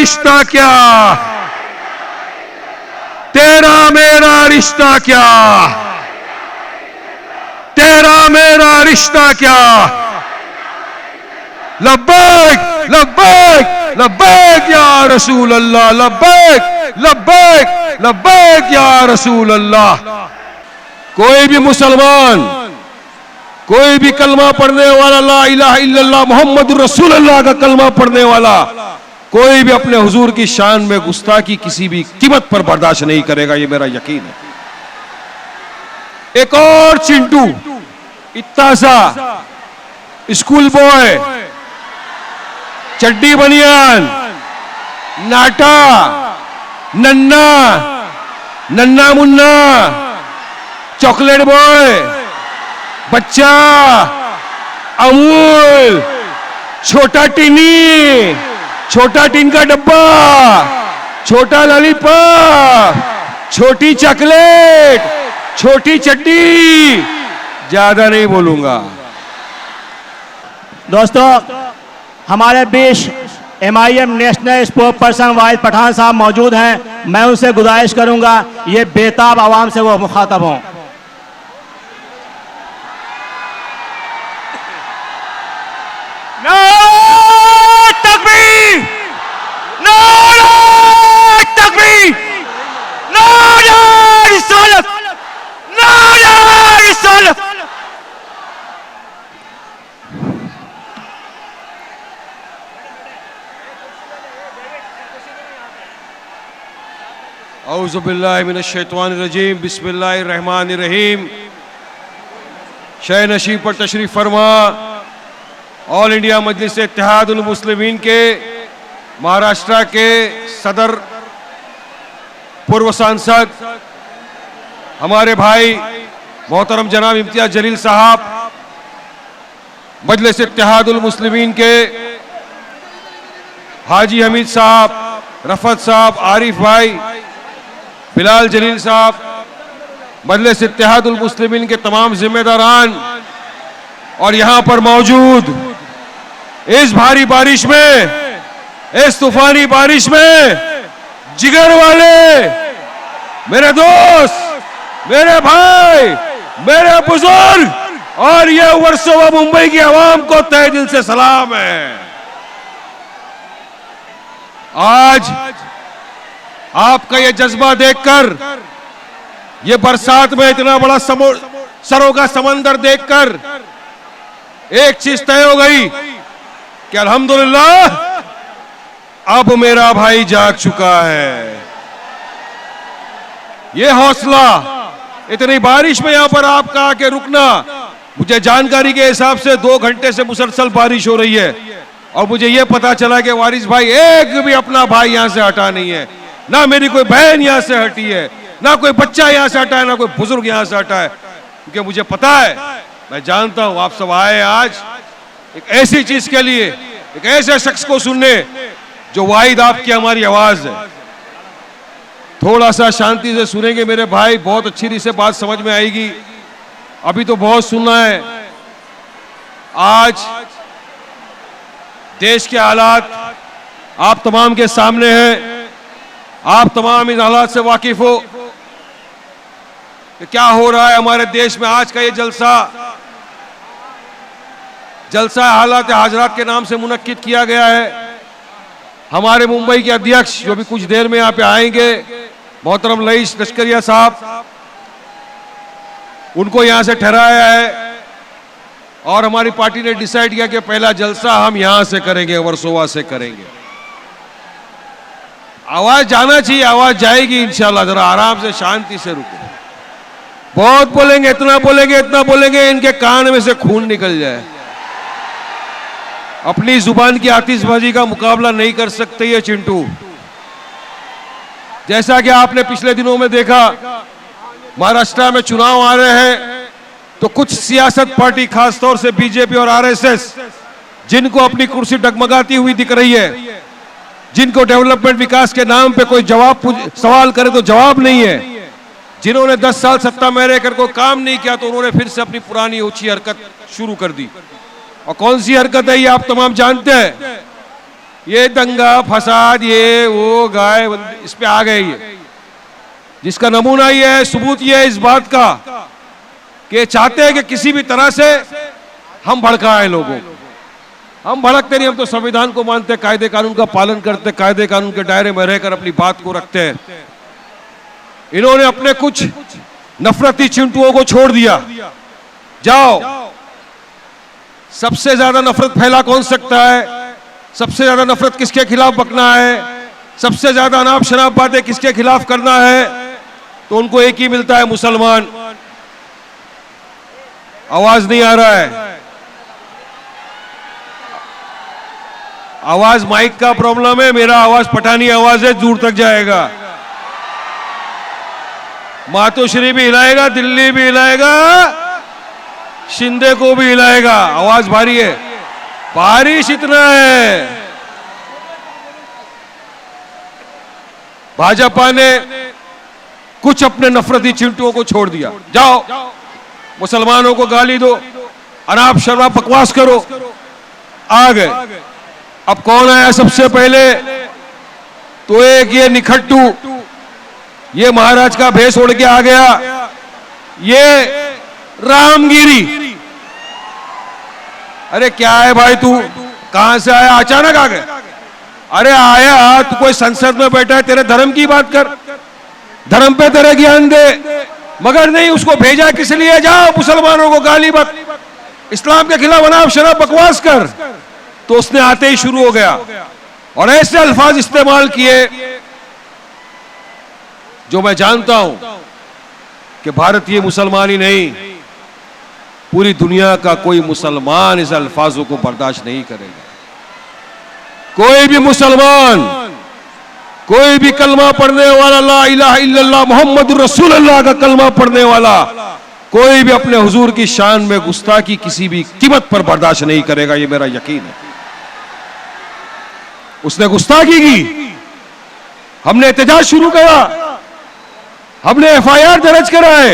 रिश्ता क्या, तेरा मेरा रिश्ता क्या, तेरा मेरा रिश्ता क्या। लब्बैक लब्बैक लब्बैक या रसूल अल्लाह, लब्बैक लब्बैक लब्बैक या रसूल अल्लाह। कोई भी मुसलमान, कोई भी कलमा पढ़ने वाला, ला इलाहा इल्लल्लाह मुहम्मदुर रसूलुल्लाह का कलमा पढ़ने वाला, कोई भी अपने हुजूर की शान में गुस्ताखी किसी भी कीमत पर बर्दाश्त नहीं करेगा, ये मेरा यकीन है। एक और चिंटू, इतना सा स्कूल बॉय, चड्डी बनियान, नाटा, नन्ना नन्ना मुन्ना, चॉकलेट बॉय, बच्चा, अमूल, छोटा टिनी, छोटा टिन का डब्बा, छोटा लॉलीपॉप, छोटी चॉकलेट, छोटी चड्डी, ज्यादा नहीं बोलूंगा। दोस्तों, हमारे बीच MIM नेशनल स्पोर्ट्स पर्सन वाहिद पठान साहब मौजूद हैं। मैं उनसे गुजारिश करूंगा ये बेताब आवाम से वो मुखातब हों। नारे तकबीर, नारे तकबीर, नारे रिसालत, नारे रिसालत। औज़ु बिल्लाहि मिनश शैतानिर रजीम, बिस्मिल्लाहिर रहमानिर रहीम। शह नशीब पर तशरीफ फरमा ऑल इंडिया मजलिस इत्तेहादुल मुस्लिमीन के महाराष्ट्र के सदर, पूर्व सांसद हमारे भाई मोहतरम जनाब इम्तियाज जलील साहब, मजलिस इत्तेहादुल मुस्लिमीन के हाजी हमीद साहब, रफत साहब, आरिफ भाई, बिलाल जलील साहब, मजलिस इत्तेहादुल मुस्लिमीन के तमाम जिम्मेदारान और यहां पर मौजूद इस भारी बारिश में, इस तूफानी बारिश में जिगर वाले मेरे दोस्त, मेरे भाई, मेरे बुजुर्ग और ये वर्सोवा मुंबई की आवाम को तहे दिल से सलाम है। आज आपका ये जज्बा देखकर, ये बरसात में इतना बड़ा सरों का समंदर देखकर एक चीज तय हो गई कि अल्हम्दुलिल्लाह अब मेरा भाई जाग चुका है। ये हौसला, इतनी बारिश में यहां पर आपका आके रुकना, मुझे जानकारी के हिसाब से 2 घंटे से मुसलसल बारिश हो रही है और मुझे यह पता चला कि वारिस भाई एक भी अपना भाई यहां से हटा नहीं है, ना मेरी कोई बहन यहां से हटी है, ना कोई बच्चा यहां से हटा है, ना कोई बुजुर्ग यहां से हटा है, क्योंकि मुझे पता है, मैं जानता हूं आप सब आए आज एक ऐसी चीज के लिए, एक ऐसे शख्स को सुनने जो वाहिद आपकी हमारी आवाज है। थोड़ा सा शांति से सुनेंगे मेरे भाई, बहुत अच्छी रीत से बात समझ में आएगी। अभी तो बहुत सुनना है। आज देश के हालात आप तमाम के सामने हैं, आप तमाम इन हालात से वाकिफ हो कि क्या हो रहा है हमारे देश में। आज का ये जलसा हालात हाजरात के नाम से मुनक्किद किया गया है। हमारे मुंबई के अध्यक्ष जो भी कुछ देर में यहाँ पे आएंगे, मोहतरम रईस लश्करिया साहब, उनको यहाँ से ठहराया है और हमारी पार्टी ने डिसाइड किया कि पहला जलसा हम यहाँ से करेंगे, वर्सोवा से करेंगे। आवाज जाना चाहिए, आवाज जाएगी इंशाल्लाह। जरा आराम से शांति से रुको। बहुत बोलेंगे, इतना बोलेंगे, इतना बोलेंगे इनके कान में से खून निकल जाए। अपनी जुबान की आतिशबाजी का मुकाबला नहीं कर सकते ये चिंटू। जैसा कि आपने पिछले दिनों में देखा, महाराष्ट्र में चुनाव आ रहे हैं तो कुछ सियासत पार्टी, खासतौर से बीजेपी और आरएसएस, जिनको अपनी कुर्सी डगमगाती हुई दिख रही है, जिनको डेवलपमेंट विकास के नाम पे कोई सवाल करे तो जवाब नहीं है, जिन्होंने 10 साल सत्ता में रहकर कोई काम नहीं किया, तो उन्होंने फिर से अपनी पुरानी ऊंची हरकत शुरू कर दी। और कौन सी हरकत है ये आप तमाम जानते हैं। ये दंगा फसाद ये वो गाय इस पे आ गए ये, जिसका नमूना ये है, सबूत ये है इस बात का कि चाहते हैं कि किसी भी तरह से हम भड़काए लोगों को। हम भड़कते नहीं, हम तो संविधान को मानते, कायदे कानून का पालन करते, कायदे कानून के दायरे में रहकर अपनी बात को रखते हैं। इन्होंने अपने कुछ नफरती चिंटुओं को छोड़ दिया। जाओ, सबसे ज्यादा नफरत फैला कौन सकता है, सबसे ज्यादा नफरत किसके खिलाफ बकना है, सबसे ज्यादा अनाप शनाप बातें किसके खिलाफ करना है, तो उनको एक ही मिलता है, मुसलमान। आवाज नहीं आ रहा है, आवाज माइक का प्रॉब्लम है, मेरा आवाज पठानी आवाज है, दूर तक जाएगा। मातोश्री भी हिलाएगा, दिल्ली भी हिलाएगा, शिंदे को भी हिलाएगा। आवाज भारी है, बारिश इतना है। भाजपा ने कुछ अपने नफरती चिंटुओं को छोड़ दिया। जाओ, मुसलमानों को गाली दो, अनाप शनाप बकवास करो, आ गए। अब कौन आया सबसे पहले, तो एक ये निखट्टू, ये महाराज का भेष ओढ़ के आ गया, ये रामगिरी। अरे क्या है भाई, तू कहां से आया, अचानक आ गए? अरे आया, तू कोई संसद में बैठा है, तेरे धर्म की बात कर, धर्म पे तेरे ज्ञान दे, मगर नहीं, उसको भेजा किस लिए? जाओ मुसलमानों को गाली मत, इस्लाम के खिलाफ अनाप शनाप बकवास कर। तो उसने आते ही शुरू हो गया और ऐसे अल्फाज इस्तेमाल किए जो मैं जानता हूं कि भारतीय मुसलमान ही नहीं, पूरी दुनिया का कोई मुसलमान इस अल्फाजों को बर्दाश्त नहीं करेगा। कोई भी मुसलमान, कोई भी कलमा पढ़ने वाला, ला इलाहा इल्लल्लाह मुहम्मदुर रसूलुल्लाह का कलमा पढ़ने वाला, कोई भी अपने हुजूर की शान में गुस्ताखी किसी भी कीमत पर बर्दाश्त नहीं करेगा, ये मेरा यकीन है। उसने गुस्ताखी की, हमने एहतजाज शुरू करा, हमने एफआईआर दर्ज कराए,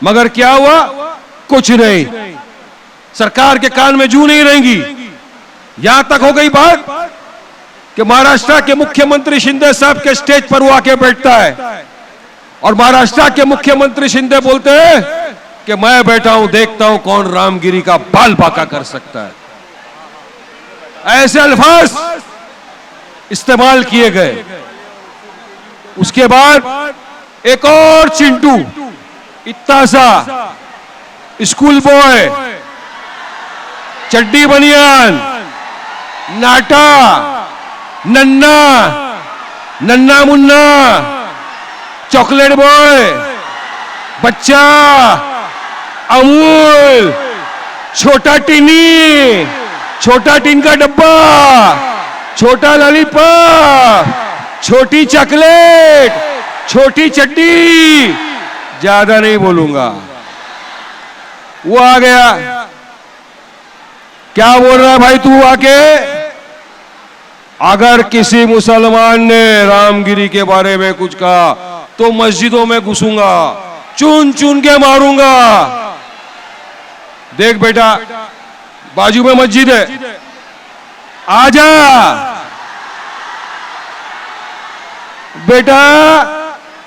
मगर क्या हुआ? कुछ नहीं। सरकार के कान में जू नहीं रहेंगी। यहां तक हो गई बात कि महाराष्ट्र के मुख्यमंत्री शिंदे साहब के स्टेज पर वो आके बैठता है और महाराष्ट्र के मुख्यमंत्री शिंदे बोलते हैं कि मैं बैठा हूं, देखता हूं कौन रामगिरी का बाल बांका कर सकता है। ऐसे अल्फाज इस्तेमाल किए गए। उसके बाद एक और चिंटू, इतना सा स्कूल बॉय, चड्डी बनियान, नाटा, नन्ना, नन्ना मुन्ना, चॉकलेट बॉय, बच्चा, अमूल, छोटा टिनी, छोटा टिन का डब्बा, छोटा लॉलीपॉप, छोटी चॉकलेट, छोटी चड्डी, ज्यादा नहीं बोलूंगा। वो आ गया, क्या बोल रहा है भाई तू आके? अगर किसी मुसलमान ने रामगिरी के बारे में कुछ कहा तो मस्जिदों में घुसूंगा, चुन चुन के मारूंगा। देख बेटा, बाजू में मस्जिद है, आजा बेटा।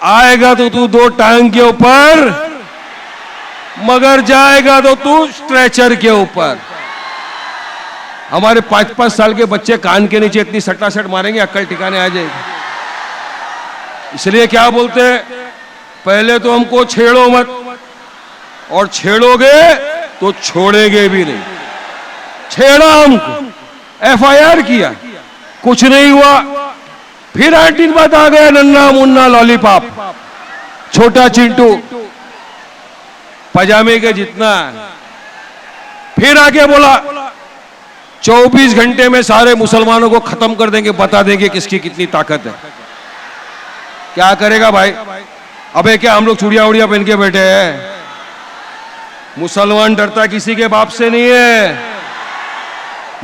आएगा तो तू दो टांग के ऊपर, मगर जाएगा तो तू स्ट्रेचर के ऊपर। हमारे 5-5 साल के बच्चे कान के नीचे इतनी सट्टासट मारेंगे, अक्ल ठिकाने आ जाएगी। इसलिए क्या बोलते हैं, पहले तो हमको छेड़ो मत, और छेड़ोगे तो छोड़ेंगे भी नहीं। छेड़ा हमको, एफआईआर किया, कुछ नहीं हुआ। फिर 18 बात आ गया, नन्ना मुन्ना लॉलीपॉप, छोटा चिंटू, पजामे के जितना। फिर आगे बोला 24 घंटे में सारे मुसलमानों को खत्म कर देंगे, बता देंगे किसकी कितनी ताकत है। क्या करेगा भाई? अबे क्या हम लोग चूड़िया उड़िया पहन के बैठे हैं? मुसलमान डरता किसी के बाप से नहीं है।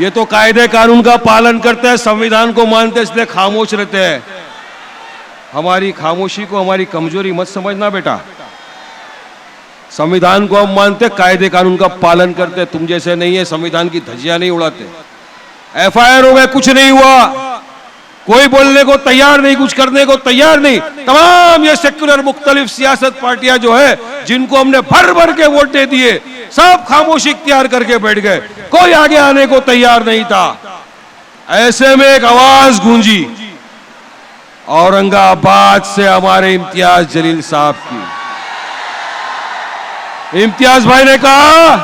ये तो कायदे कानून का पालन करते हैं, संविधान को मानते हैं, इसलिए खामोश रहते हैं। हमारी खामोशी को हमारी कमजोरी मत समझना बेटा। संविधान को हम मानते, कायदे कानून का पालन करते, तुम जैसे नहीं है, संविधान की धज्जियां नहीं उड़ाते। FIR हो गए, कुछ नहीं हुआ, कोई बोलने को तैयार नहीं, कुछ करने को तैयार नहीं। तमाम ये सेक्युलर मुख्तलिफ सियासत पार्टियां जो है, जिनको हमने भर भर के वोटें दिए, सब खामोशी इख्तियार करके बैठ गए, कोई आगे आने को तैयार नहीं था। ऐसे में एक आवाज गूंजी औरंगाबाद से हमारे इम्तियाज जलील साहब की। इम्तियाज भाई ने कहा,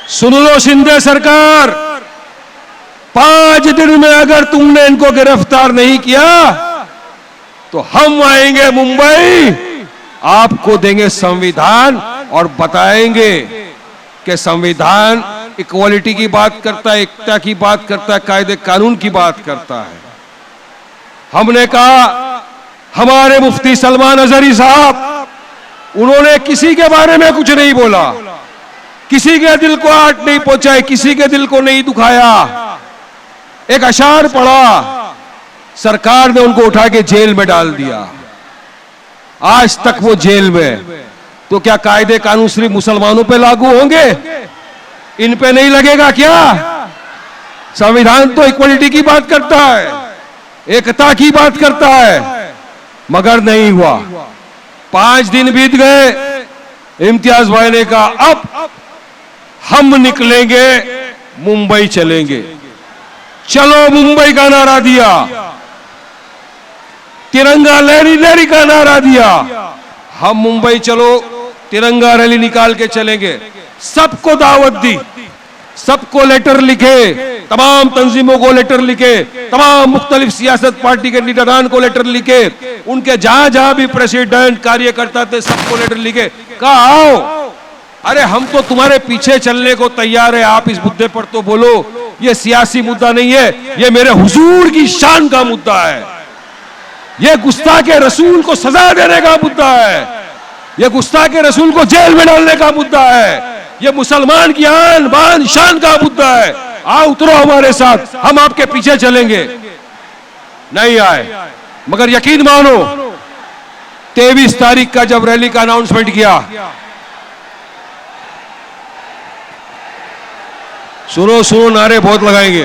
सुन लो शिंदे सरकार, 5 दिन में अगर तुमने इनको गिरफ्तार नहीं किया तो हम आएंगे मुंबई, आपको देंगे संविधान और बताएंगे कि संविधान इक्वालिटी की बात करता है, एकता की बात करता है, कायदे कानून की बात करता है। हमने कहा, हमारे मुफ्ती सलमान अजहरी साहब, उन्होंने किसी के बारे में कुछ नहीं बोला, किसी के दिल को आट नहीं पहुंचाई, किसी के दिल को नहीं दुखाया। एक अशार पढ़ा, सरकार ने उनको उठा के जेल में डाल दिया, आज तक वो जेल में। तो क्या कायदे कानून सिर्फ मुसलमानों पे लागू होंगे, इन पे नहीं लगेगा क्या? संविधान तो इक्वलिटी की बात करता है, एकता की बात करता है, मगर नहीं हुआ। 5 दिन बीत गए, इम्तियाज भाई ने कहा, अब हम निकलेंगे, मुंबई चलेंगे। चलो मुंबई का नारा दिया, तिरंगा लहरी लहरी का नारा दिया। हम मुंबई चलो, तिरंगा रैली निकाल के चलेंगे। सबको दावत दी, सबको लेटर लिखे, तमाम तंजीमों को लेटर लिखे, तमाम मुख्तलिफ सियासत पार्टी के लीडरान को लेटर लिखे, उनके जहां जहां भी प्रेसिडेंट कार्यकर्ता थे सबको लेटर लिखे। कहा, आओ, अरे हम तो तुम्हारे पीछे चलने को तैयार है, आप इस मुद्दे पर तो बोलो। ये सियासी मुद्दा नहीं है, ये मेरे हुजूर की शान का मुद्दा है, ये गुस्ताखे रसूल को सजा देने का मुद्दा है, ये गुस्ताखे रसूल को जेल में डालने का मुद्दा है, ये मुसलमान की आन बान शान का मुद्दा है। आओ उतरो हमारे साथ, हम आपके पीछे चलेंगे। नहीं आए, मगर यकीन मानो 23 तारीख का जब रैली का अनाउंसमेंट किया, सुनो सुनो, नारे बहुत लगाएंगे,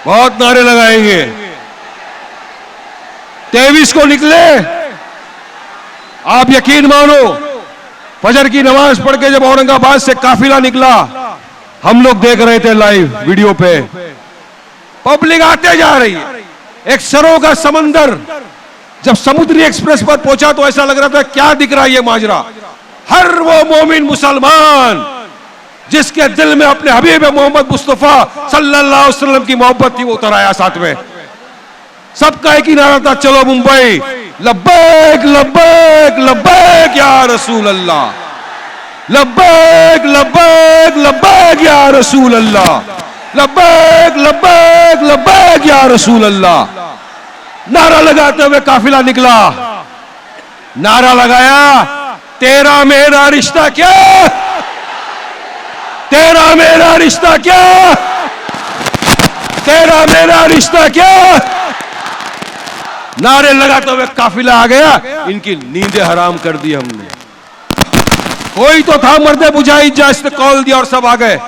बहुत नारे लगाएंगे। 23 को निकले, आप यकीन मानो, फजर की नमाज पढ़ के जब औरंगाबाद से काफिला निकला, हम लोग देख रहे थे लाइव वीडियो पे, पब्लिक आते जा रही है, एक सरों का समंदर। जब समुद्री एक्सप्रेस पर पहुंचा तो ऐसा लग रहा था क्या दिख रहा है ये माजरा। हर वो मोमिन मुसलमान जिसके दिल में अपने हबीब मोहम्मद मुस्तफा सल्लल्लाहु अलैहि वसल्लम की मोहब्बत थी, वो उतर आया साथ में। सबका एक ही नारा था, चलो मुंबई, लब्बैक लब्बैक लब्बैक या रसूल अल्लाह, लब्बैक लब्बैक लब्बैक या रसूल अल्लाह, लब्बैक लब्बैक लब्बैक या रसूल अल्लाह। नारा लगाते हुए काफिला निकला, नारा लगाया, तेरा मेरा रिश्ता क्या, तेरा मेरा रिश्ता क्या, तेरा मेरा रिश्ता क्या। नारे लगाते हुए काफिला आ गया, इनकी नींदें हराम कर दी हमने। कोई तो था मर्दे बुझाई इजाजत कॉल दिया और सब आ गए।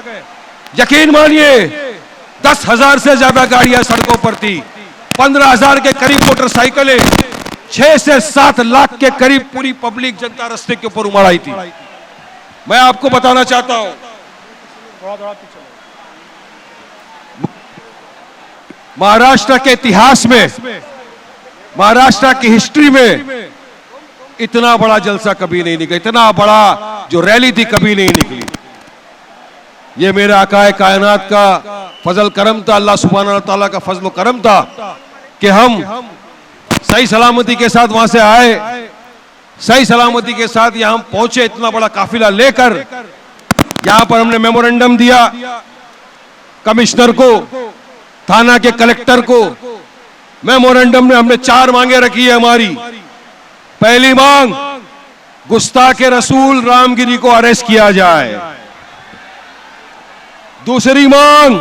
यकीन मानिए 10,000 से ज्यादा गाड़ियां सड़कों पर थी, 15,000 के करीब मोटरसाइकिलें, 6 से 7 लाख के करीब पूरी पब्लिक जनता रास्ते के ऊपर उमड़ आई थी। मैं आपको बताना चाहता हूं, महाराष्ट्र के इतिहास में, महाराष्ट्र की हिस्ट्री में इतना बड़ा जलसा कभी नहीं निकला, इतना बड़ा जो रैली थी कभी नहीं निकली। ये मेरे आकाए कायनात का फजल करम था, अल्लाह सुब्हानहू तआला का फजल करम था कि हम सही सलामती के साथ वहां से आए, सही सलामती के साथ यहां पहुंचे, इतना बड़ा काफिला लेकर। यहां पर हमने मेमोरेंडम दिया कमिश्नर को, थाना के कलेक्टर को। मेमोरेंडम में हमने 4 मांगे रखी है हमारी। पहली मांग, गुस्ताखे रसूल रामगिरी को अरेस्ट किया जाए। दूसरी मांग,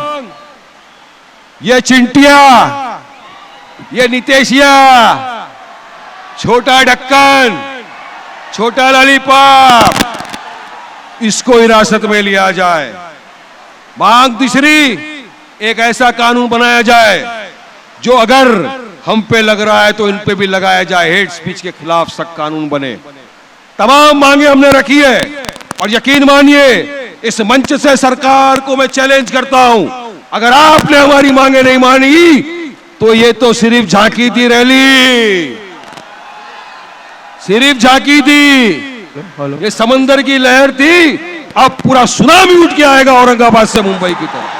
ये चिंटिया, ये नितेशिया, छोटा ढक्कन, छोटा लॉलीपॉप, इसको हिरासत में लिया जाए। मांग तीसरी, एक ऐसा कानून बनाया जाए जो अगर हम पे लग रहा है तो इन पे भी लगाया जाए, हेट स्पीच के खिलाफ सख्त कानून बने। तमाम मांगे हमने रखी है और यकीन मानिए इस मंच से सरकार को मैं चैलेंज करता हूं, अगर आपने हमारी मांगे नहीं मानी तो ये तो सिर्फ झांकी थी रैली, सिर्फ झांकी थी, ये समंदर की लहर थी, अब पूरा सुनामी उठ के आएगा औरंगाबाद से मुंबई की तरफ,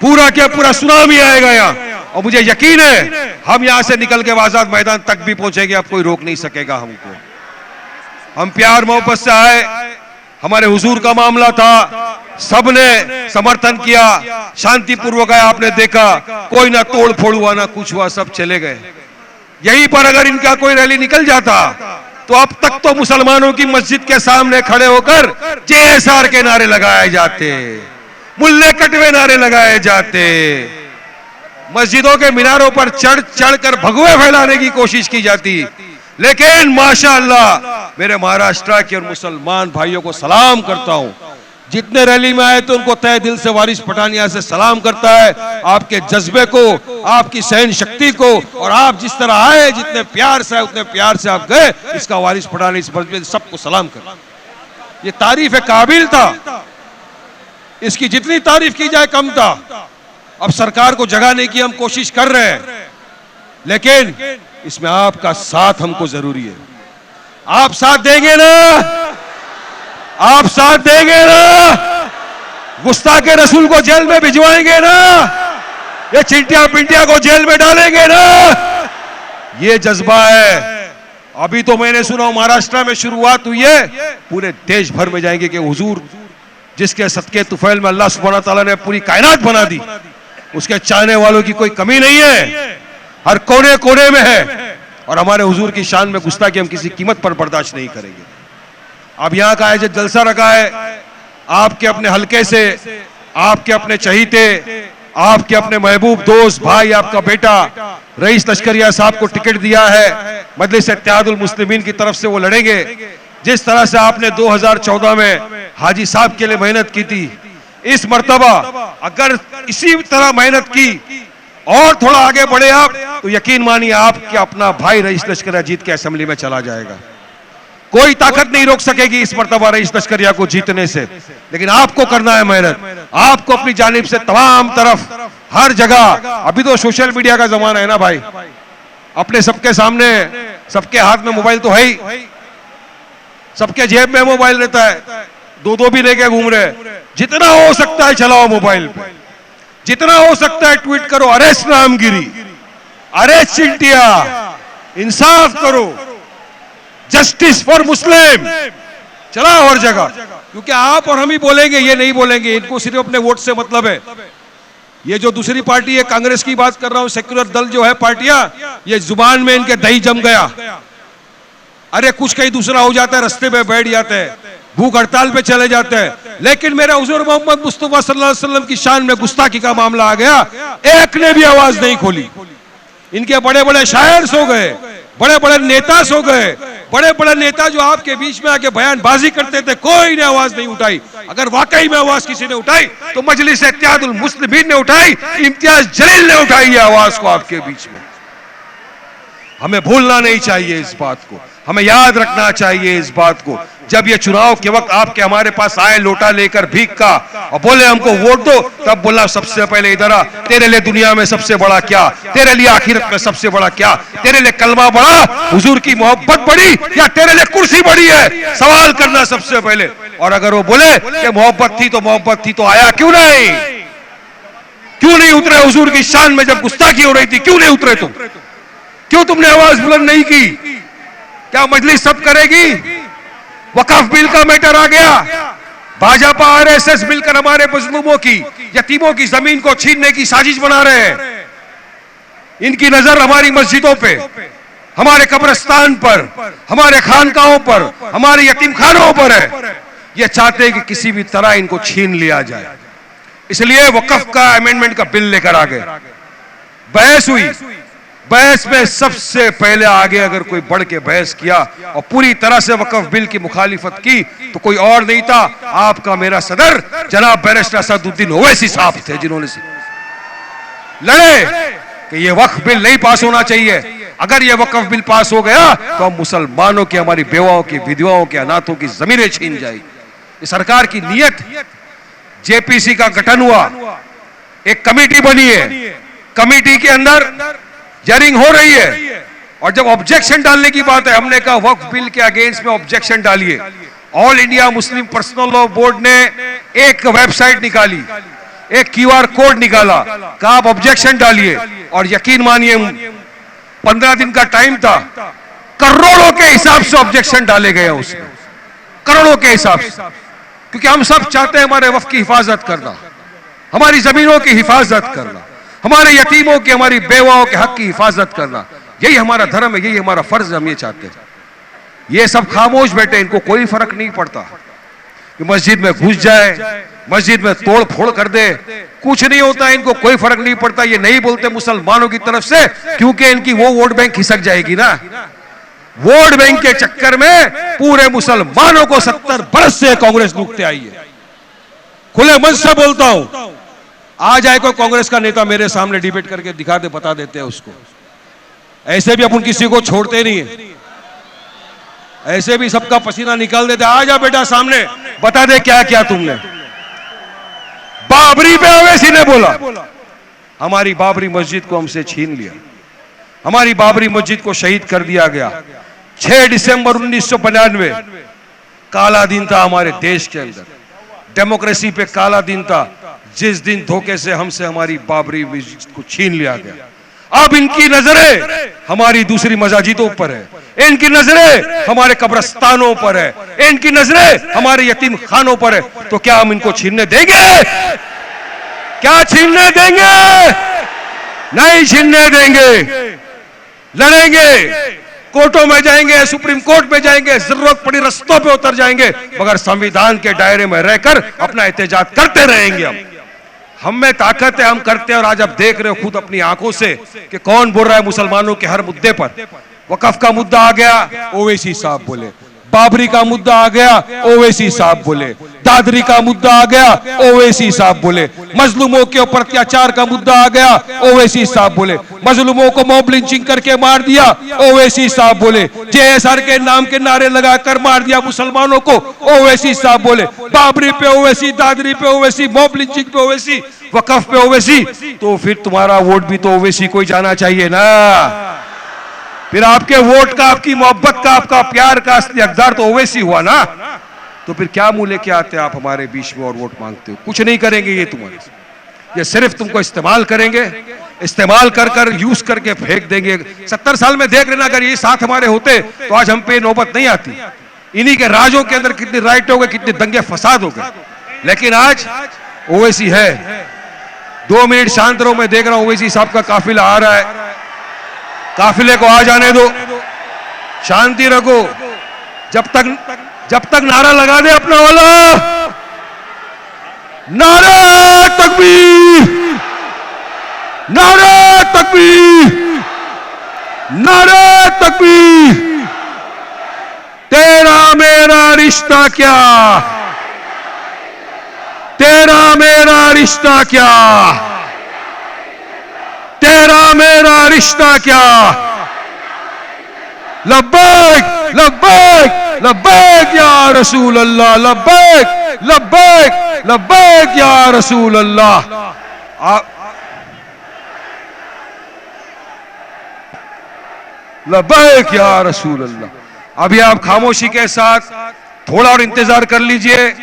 पूरा क्या पूरा सुनामी आएगा यहाँ। और मुझे यकीन है हम यहां से निकल के आजाद मैदान तक भी पहुंचेंगे, अब कोई रोक नहीं सकेगा हमको। हम प्यार मोहब्बत से आए, हमारे हुजूर का मामला था, सबने समर्थन किया, शांतिपूर्वक आया, आपने देखा कोई ना तोड़ फोड़ हुआ ना कुछ हुआ, सब चले गए। यहीं पर अगर इनका कोई रैली निकल जाता तो अब तक तो मुसलमानों की मस्जिद के सामने खड़े होकर JSR के नारे लगाए जाते, मुल्ले कटवे नारे लगाए जाते, मस्जिदों के मीनारों पर चढ़ चढ़ कर भगवे फैलाने की कोशिश की जाती। लेकिन माशाअल्लाह मेरे महाराष्ट्र के और मुसलमान भाइयों को सलाम करता हूं, जितने रैली में आए तो उनको तहे दिल से वारिस पठान यहां से सलाम करता है, आपके जज्बे को, आपकी सहन शक्ति को, और आप जिस तरह आए, जितने प्यार से आए उतने प्यार से आप गए, इसका वारिस पठान इस मस्जिद सबको सलाम कर। ये तारीफ काबिल था, इसकी जितनी तारीफ की जाए कम था। अब सरकार को जगाने की हम कोशिश कर रहे हैं, लेकिन इसमें आपका साथ हमको जरूरी है। आप साथ देंगे ना? आप साथ देंगे ना? गुस्ताखे रसूल को जेल में भिजवाएंगे ना? ये चिंटिया पिंटिया को जेल में डालेंगे ना? ये जज्बा है। अभी तो मैंने सुना महाराष्ट्र में शुरुआत हुई है, पूरे देश भर में जाएंगे कि हुजूर जिसके सदके तुफैल में अल्लाह सुब्हानहू तआला ने पूरी कायनात बना दी, उसके चाहने वालों की कोई कमी नहीं है, हर कोने कोने में है। और हमारे हुजूर की शान में गुस्ताखी हम किसी कीमत पर बर्दाश्त नहीं करेंगे। अब यहाँ का जो जलसा रखा है, आपके अपने हलके से, आपके अपने चहीते, आपके अपने महबूब दोस्त भाई, आपका बेटा रईस लश्करिया साहब को टिकट दिया है, मजलिस इत्तेहादुल मुस्लिमीन की तरफ से वो लड़ेंगे। जिस तरह से आपने 2014 में हाजी साहब के लिए मेहनत की थी, इस मर्तबा अगर इसी तरह मेहनत की और थोड़ा आगे बढ़े आप, तो यकीन मानिए आपके अपना भाई रईस लश्करिया जीत के असेंबली में चला जाएगा। कोई ताकत नहीं रोक सकेगी इस मर्तबा रईस लश्करिया को जीतने से, लेकिन आपको करना है मेहनत, आपको अपनी जानिब से तमाम तरफ हर जगह। अभी तो सोशल मीडिया का जमाना है ना भाई, अपने सबके सामने, सबके हाथ में मोबाइल तो है ही, सबके जेब में मोबाइल रहता है, दो भी लेके घूम रहे। जितना हो सकता है चलाओ मोबाइल पे, जितना हो सकता है ट्वीट करो, अरेस्ट रामगिरी, अरेस्ट चिंटिया, इंसाफ करो, जस्टिस फॉर मुस्लिम, चलाओ हर जगह। क्योंकि आप और हम ही बोलेंगे, ये नहीं बोलेंगे, इनको सिर्फ अपने वोट से मतलब है। ये जो दूसरी पार्टी है, कांग्रेस की बात कर रहा हूं, सेक्युलर दल जो है पार्टियां, ये जुबान में इनके दही जम गया। अरे कुछ कहीं दूसरा हो जाता है, रास्ते पे बैठ जाते हैं, भूख हड़ताल पे चले जाते हैं। लेकिन मेरे हुजूर मोहम्मद मुस्तफा सल्लल्लाहु अलैहि वसल्लम की शान में गुस्ताखी का मामला आ गया, एक ने भी आवाज नहीं खोली। इनके बड़े बड़े शायर सो गए, बड़े बड़े नेता सो गए, बड़े बड़े नेता जो आपके बीच में आके बयानबाजी करते थे, कोई ने आवाज नहीं उठाई। अगर वाकई में आवाज किसी ने उठाई तो मजलिस इत्तेहादुल मुस्लिमीन ने उठाई, इम्तियाज जलील ने उठाई ये आवाज को आपके बीच में। हमें भूलना नहीं चाहिए इस बात को, हमें याद रखना चाहिए इस बात को। जब ये चुनाव के वक्त आपके हमारे पास आए लोटा लेकर भीख का और बोले हमको वोट दो, तब बोला सबसे पहले इधर आ, तेरे लिए दुनिया में सबसे बड़ा क्या, तेरे लिए आखिरत में सबसे बड़ा क्या, तेरे लिए कलमा बड़ा, हुजूर की मोहब्बत बड़ी, या तेरे लिए कुर्सी बड़ी है, सवाल करना सबसे पहले। और अगर वो बोले कि मोहब्बत थी तो आया क्यों नहीं, क्यों नहीं उतरे हुजूर की शान में जब गुस्ताखी हो रही थी, क्यों नहीं उतरे तुम, क्यों तुमने आवाज बुलंद नहीं की? क्या मजलिस सब करेगी? वकफ बिल का मैटर आ गया, भाजपा आरएसएस मिलकर हमारे मजलूमों की, यतीमों की जमीन को छीनने की साजिश बना रहे हैं। इनकी नजर हमारी मस्जिदों पे, हमारे कब्रिस्तान पर, हमारे खानकाहों पर, हमारे यतीम खानों पर है। ये चाहते हैं कि किसी भी तरह इनको छीन लिया जाए, इसलिए वकफ का अमेंडमेंट का बिल लेकर आ गए। बहस हुई, बहस में सबसे पहले आगे अगर कोई बढ़ के बहस किया और पूरी तरह से वक्फ बिल की मुखालिफत की तो कोई और नहीं था, आपका मेरा सदर जनाब बैरिस्टर असदुद्दीन ओवैसी साहब थे, जिन्होंने लड़े कि ये वक्फ बिल नहीं पास होना चाहिए। अगर ये वक्फ बिल पास हो गया तो हम मुसलमानों की, हमारी बेवाओं की, विधवाओं के, अनाथों की जमीनें छीन जाएगी। ये सरकार की नीयत। जेपीसी का गठन हुआ, एक कमेटी बनी है, कमेटी के अंदर हियरिंग हो रही है और जब ऑब्जेक्शन डालने की बात है, हमने कहा वक्फ बिल के अगेंस्ट में ऑब्जेक्शन डालिए। All India Muslim personal law board ने एक वेबसाइट निकाली, एक क्यूआर कोड निकाला, कहा आप ऑब्जेक्शन डालिए और यकीन मानिए 15 दिन का टाइम था, करोड़ों के हिसाब से ऑब्जेक्शन डाले गए उसमें, करोड़ों के हिसाब से, क्योंकि हम सब चाहते हैं हमारे वक्फ की हिफाजत करना, हमारी जमीनों की हिफाजत करना, हमारे यतीमों की, हमारी बेवाओं के हक की हिफाजत करना। यही हमारा धर्म है, यही हमारा फर्ज है, हम ये चाहते हैं। ये सब खामोश बैठे, इनको कोई फर्क नहीं पड़ता कि मस्जिद में घुस जाए, मस्जिद में तोड़ फोड़ कर दे, कुछ नहीं होता, इनको कोई फर्क नहीं पड़ता। ये नहीं बोलते मुसलमानों की तरफ से, क्योंकि इनकी वो वोट बैंक खिसक जाएगी ना। वोट बैंक के चक्कर में पूरे मुसलमानों को 70 बरस से कांग्रेस लूटते आई है। खुले मन से बोलता हूं, आ जाए कोई कांग्रेस का नेता मेरे सामने डिबेट करके दिखा दे, बता देते हैं उसको। ऐसे भी अपन किसी को छोड़ते नहीं है, ऐसे भी सबका पसीना निकाल देते। आ जा बेटा सामने, बता दे क्या क्या तुमने। बाबरी पे ओवैसी ने बोला हमारी बाबरी मस्जिद को हमसे छीन लिया, हमारी बाबरी मस्जिद को शहीद कर दिया गया। 6 दिसंबर 1992 काला दिन था हमारे देश के अंदर, डेमोक्रेसी पे काला दिन था, जिस दिन धोखे से हमसे हमारी बाबरी मस्जिद को छीन लिया गया। अब इनकी नजरें हमारी दूसरी मस्जिदों पर है, इनकी नजरें हमारे कब्रिस्तानों पर है, इनकी नजरें हमारे यतीम खानों पर है। तो क्या हम इनको छीनने देंगे? क्या छीनने देंगे? नहीं छीनने देंगे। लड़ेंगे, कोर्टों में जाएंगे, सुप्रीम कोर्ट में जाएंगे, जरूरत पड़ी रस्तों पे उतर जाएंगे, मगर संविधान के दायरे में रहकर अपना एहतजाज करते रहेंगे। हम में ताकत है, हम करते हैं। और आज आप देख रहे हो खुद अपनी आंखों से कि कौन बोल रहा है मुसलमानों के हर मुद्दे पर। वकफ का मुद्दा आ गया, ओवैसी साहब बोले। बाबरी का मुद्दा आ गया, ओवैसी साहब बोले। दादरी का मुद्दा आ गया, ओवैसी साहब बोले। मजलूमों के ऊपर अत्याचार का मुद्दा आ गया, ओवैसी साहब बोले। मजलूमों को मॉब लिंचिंग करके मार दिया, ओवैसी साहब बोले। जेएसआर के नाम के नारे लगाकर मार दिया मुसलमानों को, ओवैसी साहब बोले। बाबरी पे ओवैसी, दादरी पे ओवैसी, मॉब लिंचिंग पे ओवैसी, वकफ पे ओवैसी। तो फिर तुम्हारा वोट भी तो ओवैसी को ही जाना चाहिए ना। फिर आपके वोट का, आपकी मोहब्बत का, आपका प्यार का असली हकदार तो ओवैसी हुआ ना। तो फिर क्या मुंह लेके आते हैं आप हमारे बीच में और वोट मांगते हो? कुछ नहीं करेंगे ये तुम्हारे, ये सिर्फ तुमको इस्तेमाल करेंगे, इस्तेमाल कर कर यूज करके फेंक देंगे। 70 साल में देख लेना, अगर ये साथ हमारे होते तो आज हम पे नौबत नहीं आती। इन्हीं के राजों के अंदर कितनी राइट हो गए, कितने दंगे फसाद हो गए, लेकिन आज ओवैसी है। 2 मिनट शांत रहो, मैं देख रहा हूं ओवैसी साहब का काफिला आ रहा है। काफिले को आ जाने दो, शांति रखो। जब तक नारा लगा दे अपना वाला, नारे तकबीर, नारे तकबीर, नारे तकबीर। तेरा मेरा रिश्ता क्या, तेरा मेरा रिश्ता क्या, तेरा मेरा रिश्ता क्या। लब्बैक लब्बैक लब्बैक या रसूल अल्लाह, लब्बैक लब्बैक लब्बैक या रसूल अल्लाह। लब्बैक या रसूल अल्लाह। अभी आप खामोशी के साथ थोड़ा और इंतजार कर लीजिए।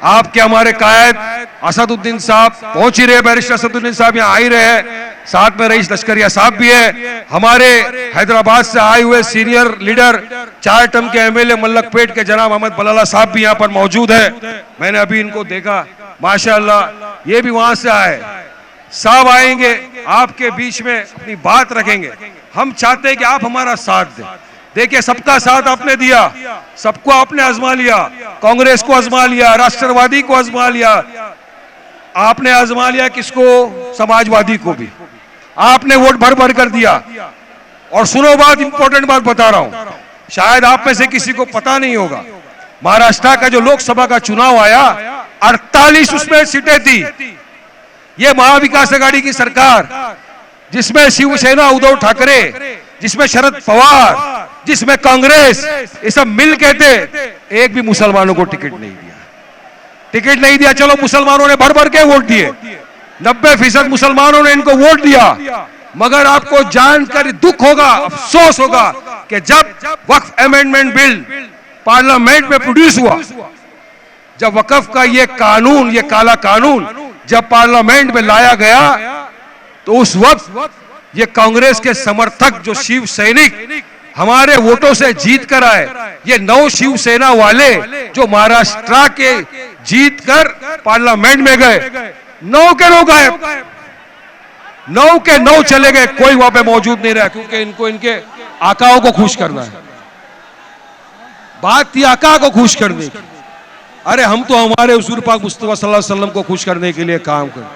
आपके हमारे कायद असदुद्दीन साहब पहुंच ही रहे, बैरिस्टर असदुद्दीन साहब यहाँ आ ही रहे हैं, साथ में रईस लश्करिया साहब भी है। हमारे हैदराबाद से आए हुए सीनियर लीडर 4 टर्म के एमएलए मल्लकपेट के जनाब अहमद बलाला साहब भी यहाँ पर मौजूद है। मैंने अभी इनको देखा, माशाअल्लाह ये भी वहां से आए। साहब आएंगे, आपके बीच में अपनी बात रखेंगे। हम चाहते हैं कि आप हमारा साथ दें। देखिए, सबका साथ आपने दिया, सबको आपने आजमा लिया, कांग्रेस को आजमा लिया, राष्ट्रवादी को आजमा लिया, आपने आजमा लिया किसको, समाजवादी को भी आपने वोट भर भर कर दिया। और सुनो बात, इंपॉर्टेंट बात बता रहा हूं, शायद आप में से किसी को पता नहीं होगा, महाराष्ट्र का जो लोकसभा का चुनाव आया 48 उसमें सीटें थी। ये महाविकास आघाड़ी की सरकार, जिसमें शिवसेना उद्धव ठाकरे, जिसमें शरद पवार, जिसमें कांग्रेस, ये सब मिल के थे, एक भी मुसलमानों को टिकट नहीं दिया। टिकट नहीं दिया, चलो मुसलमानों ने भर भर के वोट दिए, 90% मुसलमानों ने इनको वोट दिया। मगर आपको जानकर दुख होगा, अफसोस होगा कि जब वक्फ अमेंडमेंट बिल पार्लियामेंट में प्रोड्यूस हुआ, जब वक्फ का ये कानून, ये काला कानून जब पार्लियामेंट में लाया गया, तो उस वक्त ये कांग्रेस के समर्थक जो शिव सैनिक हमारे वोटों से जीत कर आए, ये 9 शिवसेना वाले जो महाराष्ट्र के जीत कर पार्लियामेंट में गए, 9 के 9 गायब, 9 के 9 चले गए, कोई वहां पे मौजूद नहीं रहा, क्योंकि इनको इनके आकाओं को खुश करना है। बात थी आका को खुश करने की। अरे हम तो हमारे हुजूर पाक मुस्तफा सल्लल्लाहु अलैहि वसल्लम को खुश करने के लिए काम करें।